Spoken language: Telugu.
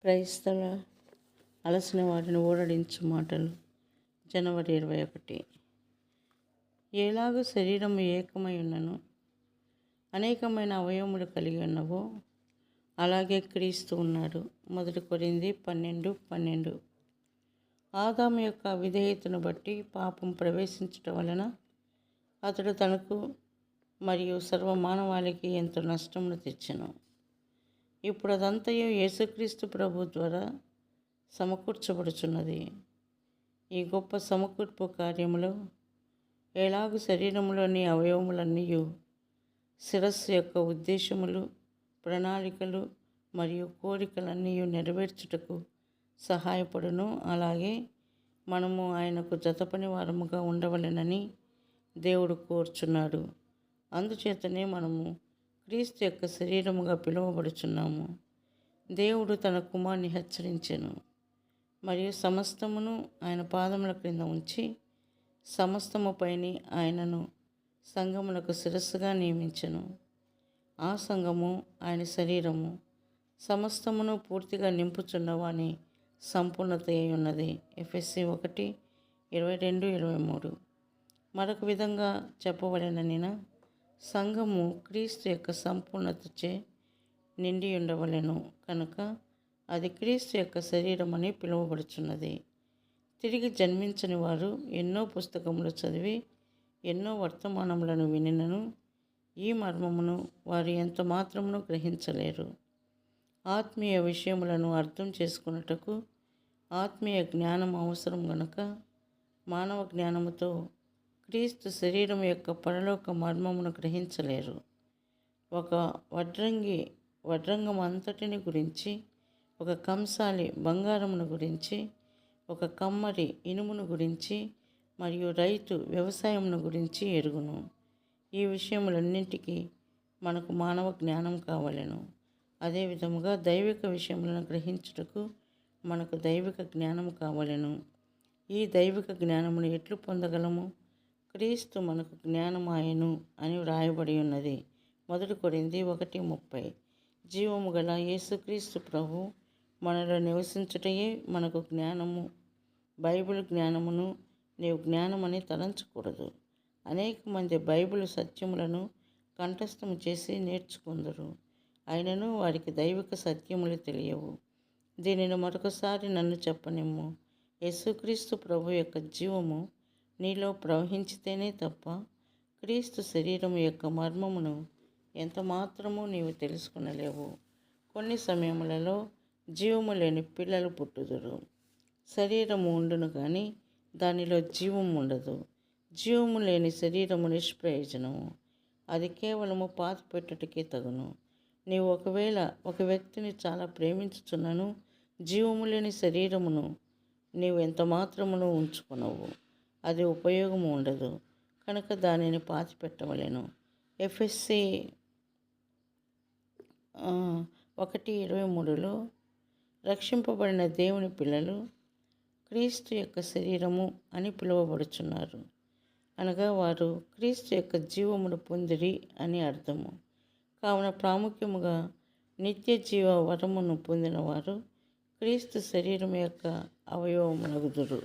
క్రైస్తవ అలసిన వారిని ఓరడించు మాటలు. జనవరి 21. ఎలాగూ శరీరము ఏకమై ఉన్నను అనేకమైన అవయవములు కలిగి ఉన్నవో అలాగే క్రీస్తు ఉన్నాడు. 1 కొరింథీ 12:12. ఆదాము యొక్క విధేయతను బట్టి పాపం ప్రవేశించట వలన అతడు తనకు మరియు సర్వమానవాళికి ఎంతో నష్టమును తెచ్చెను. ఇప్పుడు అదంతయు యేసుక్రీస్తు ప్రభు ద్వారా సమకూర్చబడుచున్నది. ఈ గొప్ప సమకూర్పు కార్యములో ఎలాగూ శరీరంలోని అవయవములన్నీ శిరస్సు యొక్క ఉద్దేశములు, ప్రణాళికలు మరియు కోరికలన్నీ నెరవేర్చుటకు సహాయపడును. అలాగే మనము ఆయనకు జతపని వారముగా ఉండవలెనని దేవుడు కోరుచున్నాడు. అందుచేతనే మనము క్రీస్తు యొక్క శరీరముగా పిలువబడుచున్నాము. దేవుడు తన కుమారుని హెచ్చరించెను మరియు సమస్తమును ఆయన పాదముల క్రింద ఉంచి సమస్తముపైని ఆయనను సంఘములకు శిరస్సుగా నియమించెను. ఆ సంఘము ఆయన శరీరము సమస్తమును పూర్తిగా నింపుచున్నవాని సంపూర్ణత అయి ఉన్నది. ఎఫెసీ 1:22-23. మరొక విధంగా చెప్పవలెననిన సంఘము క్రీస్తు యొక్క సంపూర్ణతచే నిండి ఉండవలెను కనుక అది క్రీస్తు యొక్క శరీరమని పిలువబడుచున్నది. తిరిగి జన్మించని వారు ఎన్నో పుస్తకములు చదివి ఎన్నో వర్తమానములను వినినను ఈ మర్మమును వారు ఎంత మాత్రమును గ్రహించలేరు. ఆత్మీయ విషయములను అర్థం చేసుకున్నటకు ఆత్మీయ జ్ఞానం అవసరం గనుక మానవ జ్ఞానముతో క్రీస్తు శరీరం యొక్క పరలోక మర్మమును గ్రహించలేరు. ఒక వడ్రంగం అంతటిని గురించి, ఒక కంసాలి బంగారమును గురించి, ఒక కమ్మరి ఇనుమును గురించి మరియు రైతు వ్యవసాయమును గురించి ఎరుగును. ఈ విషయములన్నింటికీ మనకు మానవ జ్ఞానం కావలెను. అదేవిధముగా దైవిక విషయములను గ్రహించుటకు మనకు దైవిక జ్ఞానం కావలెను. ఈ దైవిక జ్ఞానమును ఎట్లు పొందగలము? క్రీస్తు మనకు జ్ఞానమాయను అని వ్రాయబడి ఉన్నది. 1 కొరింథీ 1:30. జీవము గల యేసుక్రీస్తు ప్రభు మనలో నివసించుటయే మనకు జ్ఞానము. బైబిల్ జ్ఞానమును నీవు జ్ఞానమని తలంచకూడదు. అనేక మంది బైబిల్ సత్యములను కంఠస్థము చేసి నేర్చుకుందరు, అయినను వారికి దైవిక సత్యములు తెలియవు. దీనిని మరొకసారి నన్ను చెప్పనిమ్ము. యేసుక్రీస్తు ప్రభు యొక్క జీవము నీలో ప్రవహించితేనే తప్ప క్రీస్తు శరీరము యొక్క మర్మమును ఎంత మాత్రము నీవు తెలుసుకునలేవు. కొన్ని సమయములలో జీవము లేని పిల్లలు పుట్టుదురు. శరీరము ఉండును కానీ దానిలో జీవము ఉండదు. జీవము లేని శరీరము నిష్ప్రయోజనము, అది కేవలము పాతిపెట్టుటకే తగును. నీవు ఒకవేళ ఒక వ్యక్తిని చాలా ప్రేమించుచున్నను జీవము లేని శరీరమును నీవు ఎంత మాత్రమును ఉంచుకునవు, అది ఉపయోగము ఉండదు కనుక దానిని పాతిపెట్టవలెను. ఎఫెసీ 1:23లో రక్షింపబడిన దేవుని పిల్లలు క్రీస్తు యొక్క శరీరము అని పిలువబడుచున్నారు. అనగా వారు క్రీస్తు యొక్క జీవమును పొందిరి అని అర్థము. కావున ప్రాముఖ్యముగా నిత్య జీవ వరమును పొందిన వారు క్రీస్తు శరీరం యొక్క అవయవమునగుదురు.